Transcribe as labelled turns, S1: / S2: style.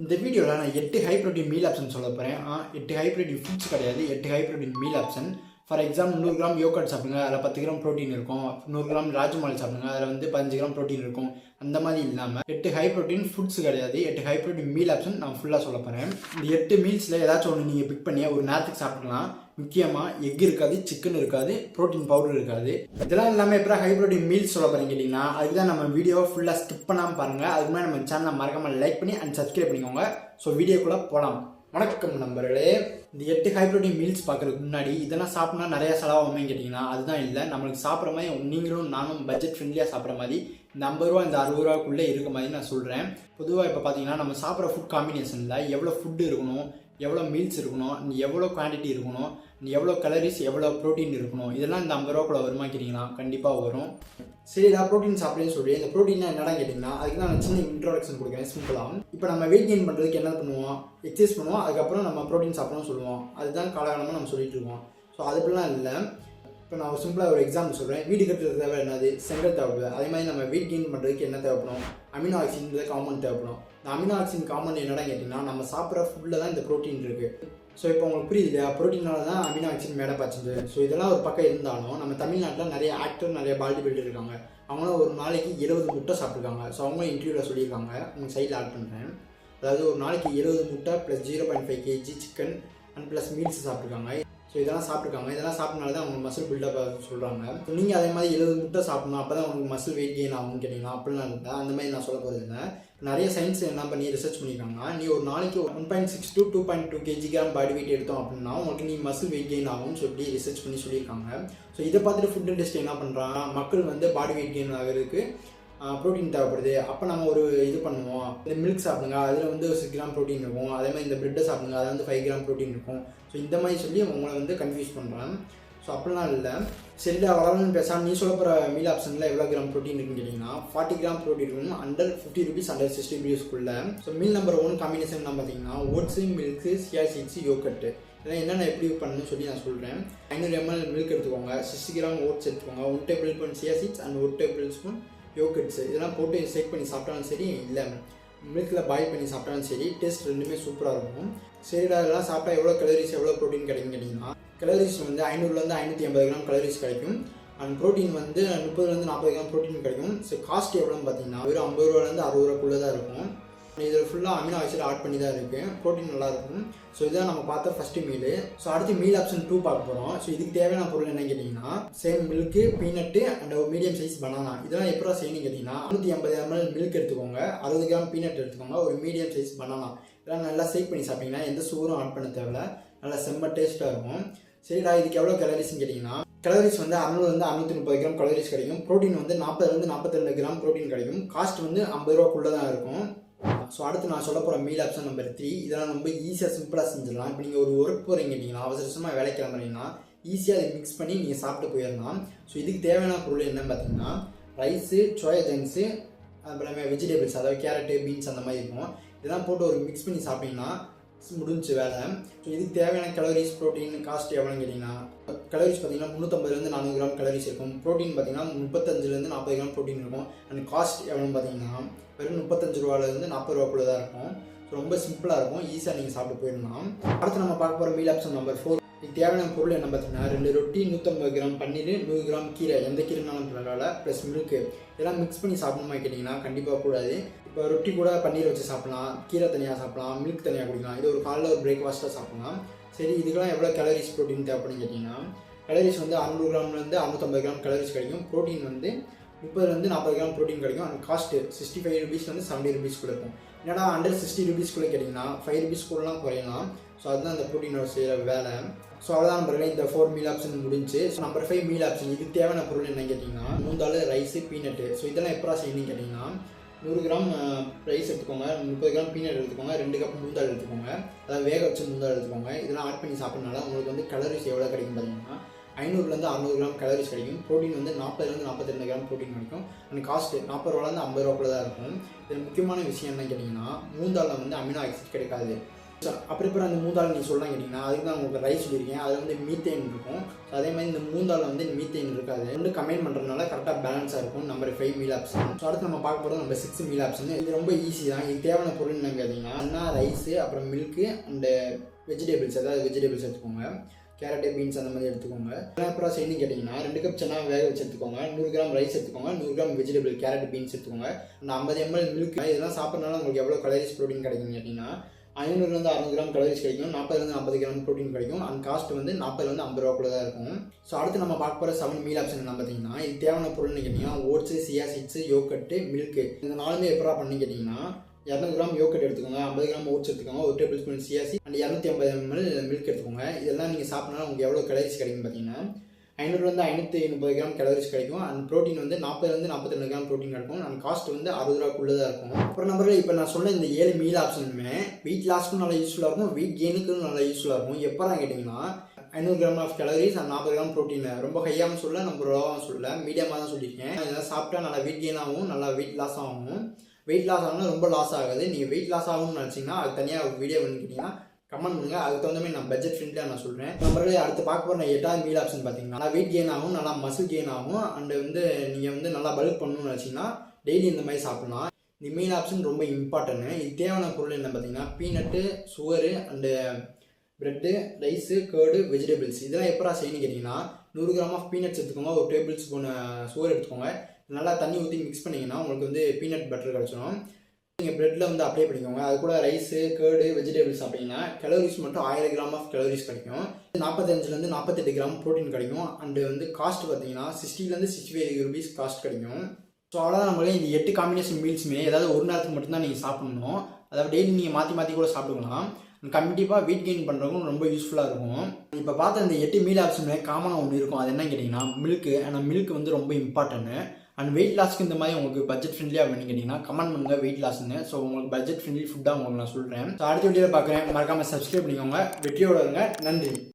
S1: இந்த வீடியோவில் நான் 8 ஹை ப்ரோட்டீன் மீல் ஆப்ஷன் சொல்ல போகிறேன். 8 ஹை ப்ரோட்டீன் ஃபுட்ஸ் கிடையாது, 8 high protein meal option. For example 100 gram yoghurt சாப்பிடுங்க, அதில் 10 கிராம் ப்ரோட்டீன் இருக்கும். 100 கிராம் ராஜ்மால் சாப்பிடுங்க, அதில் 15 கிராம் ப்ரோட்டீன் இருக்கும். அந்த மாதிரி இல்லாமல் 8 ஹை ப்ரோட்டீன் ஃபுட்ஸ் கிடையாது, 8 ஹை ப்ரோட்டீன் மீல் ஆப்ஷன் நான் ஃபுல்லாக சொல்ல போகிறேன். இந்த 8 மீல்ஸில் ஏதாச்சும் ஒன்று நீங்கள் பிக் பண்ணி ஒரு நேரத்துக்கு சாப்பிட்டுக்கலாம். முக்கியமாக எக் இருக்காது, சிக்கன் இருக்காது, ப்ரோட்டீன் பவுடர் இருக்காது. இதெல்லாம் இல்லாமல் எப்போ ஹை ப்ரோட்டீன் மீல்ஸ் சொல்ல போகிறீங்க கேட்டிங்கன்னா, அதுக்கு தான் நம்ம வீடியோ ஃபுல்லாக ஸ்கிப் பண்ணாமல் பாருங்கள். அதுக்கு முன்னாடி நம்ம சேனலை மறக்காமல் லைக் பண்ணி அண்ட் சப்ஸ்கிரைப் பண்ணிக்கோங்க. ஸோ வீடியோக்குள்ளே போகலாம். வணக்கம் நண்பர்களே. இந்த 8 ஹை ப்ரோட்டீன் மீல்ஸ் பார்க்குறதுக்கு முன்னாடி இதெல்லாம் சாப்பிட்னா நிறையா செலவாகுமே கேட்டிங்கன்னா, அதுதான் இல்லை. நம்மளுக்கு சாப்பிட்ற மாதிரி நீங்களும் நானும் பட்ஜெட் ஃப்ரெண்ட்லியாக சாப்பிட்ற மாதிரி இந்த 50 ரூபா இந்த 60 ரூபாக்குள்ளே இருக்க மாதிரி நான் சொல்கிறேன். பொதுவாக இப்போ பார்த்தீங்கன்னா நம்ம சாப்பிட்ற ஃபுட் காம்பினேஷனில் எவ்வளோ ஃபுட்டு இருக்கணும், எவ்வளோ மீல்ஸ் இருக்கணும், எவ்வளோ குவான்டிட்டி இருக்கணும், எவ்வளோ கலரிஸ், எவ்வளோ ப்ரோட்டீன் இருக்கணும், இதெல்லாம் இந்த 50 ரூபாக்குள்ள வருமா கேட்டிங்கன்னா கண்டிப்பாக வரும். சரி, நான் ப்ரோட்டீன் சாப்பிட்றேன்னு சொல்லி இந்த ப்ரோட்டீன் என்னடா கேட்டிங்கன்னா, அதுக்கு நான் சின்ன இன்ட்ரோடக்ஷன் கொடுக்குறேன் சிம்பிளாக. இப்போ நம்ம வெயிட் கெயின் பண்ணுறதுக்கு என்ன பண்ணுவோம், எக்ஸசைஸ் பண்ணுவோம், அதுக்கப்புறம் நம்ம ப்ரோட்டீன் சாப்பிடணும்னு சொல்லுவோம். அதுதான் காலகாலமாக நம்ம சொல்லிட்டு இருக்கோம். ஸோ அதுபெல்லாம் இல்லை. இப்போ நான் சிம்பிளாக ஒரு எக்ஸாம்பிள் சொல்கிறேன். வீடு கட்டுறது தேவை என்னது, செங்கல் தேவைப்படுது. அதே மாதிரி நம்ம வெயிட் கெயின் பண்ணுறதுக்கு என்ன தேவைப்படும், அமினோ ஆக்சிஜன் காமன் தேவைப்படும். இந்த அமினோ ஆக்சிஜன் காமன் என்னடா கேட்டிங்கன்னா, நம்ம சாப்பிட்ற ஃபுட்டில் தான் இந்த ப்ரோட்டீன் இருக்குது. ஸோ இப்போ உங்களுக்கு புரியுது இல்லையா, ப்ரோட்டீனால தான் அமினோ ஆக்சிஜன் மேடை பாய்ச்சது. ஸோ இதெல்லாம் ஒரு பக்கம் இருந்தாலும் நம்ம தமிழ்நாட்டில் நிறைய ஆக்டர், நிறைய பாடி பில்டர் இருக்காங்க. அவங்களும் ஒரு நாளைக்கு 70 முட்டை சாப்பிட்ருக்காங்க. ஸோ அவங்களும் இன்டர்வியூவில் சொல்லியிருக்காங்க, உங்கள் சைடில் ஆட் பண்ணுறேன். அதாவது ஒரு நாளைக்கு 70 முட்டை plus 0.5 kg chicken and plus meals சாப்பிட்ருக்காங்க. ஸோ இதெல்லாம் சாப்பிட்ருக்காங்க. இதெல்லாம் சாப்பிட்னால தான் அவங்க மசில் பில்டப் சொல்கிறாங்க. ஸோ நீங்கள் அதே மாதிரி 70 முட்டை சாப்பிட்ணும், அப்போ தான் உங்களுக்கு மசில் வெயிட் கெயின் ஆகும்னு கேட்டிங்கன்னா அப்படிலாம் இல்லை. அந்த மாதிரி நான் சொல்ல போகிறது இல்லை. நிறைய சயின்ஸ் என்ன பண்ணி ரிசர்ச் பண்ணியிருக்காங்க. நீ ஒரு நாளைக்கு 1.6 to 2.2 kg பாடி வெயிட் எடுத்தோம் அப்படின்னா உங்களுக்கு நீ மசில் வெயிட் கெயின் ஆகும். ஸோ இப்படி ரிசர்ச் பண்ணி சொல்லியிருக்காங்க. ஸோ இதை பார்த்துட்டு ஃபுட் இண்டஸ்ட்ரி என்ன பண்ணுறாங்க, மக்கள் வந்து பாடி வெயிட் கெயின் ஆகிறதுக்கு ப்ரோட்டீன் தேவைப்படுது, அப்போ நம்ம ஒரு இது பண்ணுவோம். இந்த மில்க் சாப்பிடுங்க, அதில் வந்து 6 கிராம் ப்ரோட்டீன் இருக்கும். அதே மாதிரி இந்த பிரெட்டை சாப்பிடுங்க, அதில் வந்து 5 கிராம் ப்ரோட்டீன் இருக்கும். ஸோ இந்த மாதிரி சொல்லி உங்களை வந்து கன்ஃபியூஸ் பண்ணுறாங்க. ஸோ அப்படிலாம் இல்லை. சரிடா வளரணும்னு பேசாமல் நீ சொல்ல போகிற மீல் ஆப்ஷனில் எவ்வளோ கிராம் ப்ரோட்டீன் இருக்குன்னு கேட்டிங்கன்னா 40 கிராம் ப்ரோட்டீன் இருக்கும். அண்டர் 50 rupees, அண்டர் 60 rupeesக்குள்ள. ஸோ மீல் நம்பர் 1 காம்பினேஷன் பார்த்தீங்கன்னா oats, milk, chia seeds, yogurt. இதெல்லாம் என்னென்ன எப்படி பண்ணணும்னு சொல்லி நான் சொல்கிறேன். 500 ml மில்க் எடுத்துக்கோங்க, 60 கிராம் ஓட்ஸ் எடுத்துக்கோங்க, 1 tablespoon chia seeds and 1 tablespoon yogurts. இதெல்லாம் போட்டு ஷேக் பண்ணி சாப்பிட்டாலும் சரி, இல்லை மில்கில் பாயில் பண்ணி சாப்பிட்டாலும் சரி, டேஸ்ட் ரெண்டுமே சூப்பராக இருக்கும். சரிடா இதெல்லாம் சாப்பிட்டா எவ்வளோ கலரிஸ், எவ்வளோ ப்ரோட்டீன் கிடைக்கும் கேட்டிங்கன்னா, கலரிஸ் வந்து 500 to 550 கிராம் கலரிஸ் கிடைக்கும். அண்ட் ப்ரோட்டீன் வந்து 30 to 40 கிராம் ப்ரோட்டீன் கிடைக்கும். ஸோ காஸ்ட் எவ்வளோன்னு பார்த்தீங்கன்னா வெறும் 50 ரூபாலேருந்து 60 ரூபாக்குள்ளே தான் இருக்கும். இதில் ஃபுல்லாக அமினோ ஆசிட் ஆட் பண்ணி தான் இருக்குது. ப்ரோட்டீன் நல்லாயிருக்கும். ஸோ இதுதான் நம்ம பார்த்த ஃபஸ்ட்டு மீலு. ஸோ அடுத்து மீல் ஆப்ஷன் 2 பார்க்க போகிறோம். ஸோ இதுக்கு தேவையான பொருள் என்ன கேட்டிங்கன்னா, சேம் மில்க்கு, பீனட்டு அண்ட் ஒரு மீடியம் சைஸ் பனானா. இதெல்லாம் எப்போ செய்யணும் கேட்டிங்கன்னா 150 ml மில்க் எடுத்துக்கோங்க, 60 கிராம் பீனட் எடுத்துக்கோங்க, ஒரு மீடியம் சைஸ் பனானா. இதெல்லாம் நல்லா ஷேக் பண்ணி சாப்பிட்டிங்கன்னா எந்த சுகரும் ஆட் பண்ண தேவையில்ல, நல்லா செம்ம டேஸ்ட்டாக இருக்கும். சரிடா இதுக்கு எவ்வளோ கலரிஸ்ன்னு கேட்டிங்கன்னா, கலரிஸ் வந்து 600 to 630 கிராம் கலரிஸ் கிடைக்கும். ப்ரோட்டீன் வந்து 40 to 42 கிராம் ப்ரோட்டீன் கிடைக்கும். காஸ்ட் வந்து 50 ரூபாக்குள்ளே தான் இருக்கும். ஸோ அடுத்து நான் சொல்ல போகிற மீல் ஆப்ஷன் நம்பர் 3. இதெல்லாம் ரொம்ப ஈஸியாக சிம்பிளாக செஞ்சிடலாம். இப்போ நீங்கள் ஒரு ஒர்க் போகிறீங்க கேட்டிங்கன்னா, அவசரமாக வேலைக்கு கிளம்புறீங்கன்னா ஈஸியாக அதை மிக்ஸ் பண்ணி நீங்கள் சாப்பிட்டு போயிடலாம். ஸோ இதுக்கு தேவையான பொருள் என்னன்னு பார்த்தீங்கன்னா, ரைஸு, சோயா ஜங்க்ஸு, அப்புறமே வெஜிடபிள்ஸ், அதாவது கேரட்டு, பீன்ஸ் அந்த மாதிரி இருக்கும். இதெல்லாம் போட்டு ஒரு மிக்ஸ் பண்ணி சாப்பிட்டிங்கன்னா முடிஞ்சு வேலை. ஸோ இதுக்கு தேவையான கலோரிஸ், ப்ரோட்டீன், காஸ்ட் எவ்வளோன்னு கேட்டிங்கன்னா, கலோரிஸ் பார்த்தீங்கன்னா 350 to 400 கிராம் கலோரிஸ் இருக்கும். ப்ரோட்டீன் பார்த்தீங்கன்னா 35 to 40 கிராம் ப்ரோட்டீன் இருக்கும். அண்ட் காஸ்ட் எவ்வளோன்னு பார்த்தீங்கன்னா வெறும் 35 ரூபாலேருந்து 40 ரூபாக்குள்ளே தான் இருக்கும். ஸோ ரொம்ப சிம்பிளாக இருக்கும், ஈஸியாக நீங்கள் சாப்பிட்டு போயிடலாம். அடுத்து நம்ம பார்க்க போகிற மீல் ஆப்ஷன் நம்பர் 4. இதுக்கு தேவையான பொருள் என்ன பார்த்தீங்கன்னா, 2 ரொட்டி, 150 கிராம் பன்னீர், 100 கிராம் கீரை, எந்த கீரைனாலும் பரவாயில்ல, ப்ளஸ் மில்க்கு. இதெல்லாம் மிக்ஸ் பண்ணி சாப்பிடணுமா கேட்டிங்கன்னா கண்டிப்பாக கூடாது. இப்போ ரொட்டி கூட பன்னீர் வச்சு சாப்பிட்லாம், கீரை தனியாக சாப்பிட்லாம், மில்க் தனியாக குடிக்கலாம். இது ஒரு காலையில் ஒரு பிரேக்ஃபாஸ்ட்டாக சாப்பிட்லாம். சரி இதுக்கெல்லாம் எவ்வளோ கலரிஸ், ப்ரோட்டீன் தேவைப்படுன்னு கேட்டிங்கன்னா, கலரிஸ் வந்து 600 கிராம்லேருந்து 650 கிராம் கலரிஸ் கிடைக்கும். ப்ரோட்டீன் வந்து 30 to 40 கிராம் ப்ரோட்டீன் கிடைக்கும். அண்ட் காஸ்ட்டு 65 rupeesலேருந்து 70 rupeesக்குள்ளே இருக்கும். என்னடா அண்டர் 60 rupeesக்குள்ளே கேட்டிங்கன்னா 5 rupeesக்குள்ளலாம் குறையலாம். ஸோ அதுதான் அந்த ப்ரோட்டீனோட செய்கிற வேலை. ஸோ அவ்வளோதான் நம்பர்களே, இந்த 4 மீல் ஆப்ஷன் முடிஞ்சு. So number 5 meal option. இதுக்கு தேவையான பொருள் என்னன்னு கேட்டிங்கன்னா, 3 ரைஸு, பீனட்டு. ஸோ இதெல்லாம் எப்போ செய்யணும்னு கேட்டிங்கன்னா, 100 கிராம் ரைஸ் எடுத்துக்கோங்க, 30 கிராம் பீனட் எடுத்துக்கோங்க, 2 கப் மூந்தாள் எடுத்துக்கோங்க, அதாவது வேக வச்சு மூந்தாள் எடுத்துக்கோங்க. இதெல்லாம் ஆட் பண்ணி சாப்பிட்றதுனால உங்களுக்கு வந்து கலரிஸ் எவ்வளோ கிடைக்கும் பார்த்தீங்கன்னா 500 to 600 கிராம் கலரிஸ் கிடைக்கும். ப்ரோட்டீன் வந்து 40 to 42 கிராம் ப்ரோட்டீன் கிடைக்கும். அண்ட் காஸ்ட்டு 40 ரூபாலேருந்து 50 ரூபாக்குள்ளே தான் இருக்கும். இதில் முக்கியமான விஷயம் என்ன கேட்டிங்கன்னா, மூந்தாளில் வந்து அமினோ ஆசிட் கிடைக்காது. அப்புறம் அந்த மூந்தாள் நீங்கள் சொல்லலாம் கேட்டிங்கன்னா அதுக்கு தான் உங்களுக்கு ரைஸ் சொல்லியிருக்கேன். அதில் வந்து மீத்தேன் இருக்கும். ஸோ அதே மாதிரி இந்த மூந்தாளில் வந்து மீத்தேன் இருக்காது. ரெண்டு கம்பைன் பண்ணுறதுனால கரெக்டாக பேலன்ஸாக இருக்கும். Number 5 meal option. ஸோ அடுத்து நம்ம பார்க்க போகிறது நம்பர் 6 மீல் ஆப்ஷன். இது ரொம்ப ஈஸி தான். இது தேவையான பொருள் என்னன்னு கேட்டிங்கன்னா ரைஸு, அப்புறம் மில்க்கு அண்டு வெஜிடபிள்ஸ், அதாவது வெஜிடபிள்ஸ் எடுத்துக்கோங்க. கேரட்டு, பீன்ஸ் அந்த மாதிரி எடுத்துக்கோங்க. அப்புறம் செய்யணும்னு கேட்டிங்கன்னா 2 கப் சென்னா வேக வச்சு எடுத்துக்கோங்க. 100 கிராம் ரைஸ் எடுத்துக்கோங்க. 100 கிராம் வெஜிடபிள் கேரட், பீன்ஸ் எடுத்துக்கோங்க. அந்த 50 ml மில்க் இதெல்லாம் சாப்பிட்றதுனால உங்களுக்கு எவ்வளோ கலோரிஸ் ப்ரோட்டீன் கிடைக்குன்னு கேட்டிங்கன்னா 500 600 கிராம் கலோரிஸ் கிடைக்கும். 40 50 கிராம் ப்ரோட்டீன் கிடைக்கும். அந்த காஸ்ட் வந்து 40 50 ரூபாக்குள்ள தான் இருக்கும். ஸோ அடுத்து நம்ம பார்க்க போகிற 7 மீல் ஆப்ஷன் என்ன பார்த்தீங்கன்னா இது தேவையான பொருள்னு கேட்டிங்கன்னா oats, chia seeds, yogurt, milk. இந்த 4மே எப்படா பண்ணி கேட்டிங்கன்னா 200 கிராம் யோகட் எடுத்துக்கோங்க, 50 கிராம் ஓட்ஸ் எடுத்துக்கோங்க, 1 table spoon chia seed and 250 ml milk எடுத்துக்கோங்க. இதெல்லாம் நீங்கள் சாப்பிட்னா உங்களுக்கு எவ்வளோ கலோரிஸ் கிடைக்கும் பார்த்தீங்கன்னா 500 530 கிராம் கலோரிஸ் கிடைக்கும். அண்ட் ப்ரோட்டீன் வந்து 40 42 கிராம் ப்ரோட்டீன் கிடைக்கும். அண்ட் காஸ்ட் வந்து 60 ரூபாக்குள்ளே தான் இருக்கும். அப்புறம் நம்பரில் இப்போ நான் சொன்ன இந்த 7 மீல் ஆப்ஷனுமே வெயிட் லாஸ்க்கும் நல்லா யூஸ்ஃபுல்லாக இருக்கும், வெயிட் கெயினுக்கும் நல்லா யூஸ்ஃபுல்லாக இருக்கும். எப்போதான் கேட்டிங்கன்னா 500 gram of calories and 40 gram protein. ரொம்ப ஹையாகவும் சொல்ல, நம்ம லோவாகவும் சொல்ல, மீடியமாக தான் சொல்லியிருக்கேன். இதெல்லாம் சாப்பிட்டா நல்லா வெயிட் கெயின் ஆகும், நல்லா வெயிட் லாஸ் ஆகும். வெயிட் லாஸ் ஆகணும்னா ரொம்ப லாஸ் ஆகாது. நீங்கள் வெயிட் லாஸ் ஆகும்னு நினச்சிங்கன்னா அது தனியாக வீடியோ பண்ணிக்கிட்டீங்கன்னா கமெண்ட் பண்ணுங்கள். அதுக்கு தகுந்த மாதிரி நான் பட்ஜெட் ஃப்ரெண்ட்லியாக நான் சொல்கிறேன். நம்பர்களே அடுத்து பார்க்க போகிற 8வது மீல் ஆப்ஷன் பார்த்தீங்கன்னா நல்லா வெயிட் கெயின் ஆகும், நல்லா மசில் கெயின் ஆகும். அண்டு வந்து நீங்கள் வந்து நல்லா பல்க் பண்ணணும்னு நினச்சிங்கன்னா டெய்லி இந்த மாதிரி சாப்பிட்லாம். இந்த மீல் ஆப்ஷன் ரொம்ப இம்பார்ட்டன்ட்டு. இது தேவையான பொருள் என்ன பார்த்தீங்கன்னா peanut, sugar and bread, rice, curd, vegetables. இதெல்லாம் எப்படா செய்யணும்னு கேட்டிங்கன்னா 100 கிராம் ஆஃப் பீனட்ஸ் எடுத்துக்கோங்க, 1 டேபிள் ஸ்பூன் சுகர் எடுத்துக்கோங்க. நல்லா தண்ணி ஊற்றி மிக்ஸ் பண்ணிங்கன்னா உங்களுக்கு வந்து பீனட் பட்டர் கிடச்சிடும். நீங்கள் ப்ரெட்டில் வந்து அப்ளை பண்ணிக்கோங்க. அது கூட ரைஸு, கேர்டு, வெஜிடபிள்ஸ் சாப்பிட்டீங்கன்னா கலோரிஸ் மட்டும் 1000 கிராம் ஆஃப் கலோரிஸ் கிடைக்கும். 45 48 கிராம் ப்ரோட்டீன் கிடைக்கும். அண்டு வந்து காஸ்ட் பார்த்தீங்கன்னா 60 65 rupees காஸ்ட் கிடைக்கும். ஸோ அவ்வளோதான் நம்மளே இந்த 8 காம்பினேஷன் மீல்ஸுமே ஏதாவது ஒரு நேரத்துக்கு மட்டும்தான் நீங்கள் சாப்பிடணும். அதாவது டெய்லி நீங்கள் மாற்றி கூட சாப்பிடுக்கலாம். கண்டிப்பாக வெயிட் கெயின் பண்ணுறவங்க ரொம்ப யூஸ்ஃபுல்லாக இருக்கும். இப்போ பார்த்த இந்த 8 மீல் ஆப்ஷன்ல காமனாக ஒன்று இருக்கும். அது என்ன கேட்டிங்கன்னா மில்க்கு. ஆனால் மில்க் வந்து ரொம்ப இம்பார்ட்டன்ட்டு. அண்ட் வெயிட் லாஸ்க்கு இந்த மாதிரி உங்களுக்கு பட்ஜெட் ஃப்ரெண்ட்லியாக வேணும் கேட்டிங்கன்னா கமெண்ட் பண்ணுங்கள் வெயிட் லாஸ்ன்னு. ஸோ உங்களுக்கு பட்ஜெட் ஃப்ரெண்ட்லி ஃபுட்டாக உங்களுக்கு நான் சொல்கிறேன். ஸோ அடுத்த வீடியோவில் பார்க்குறேன். மறக்காமல் சப்ஸ்கிரைப் பண்ணிக்கோங்க. வெற்றியோட இருங்க. நன்றி.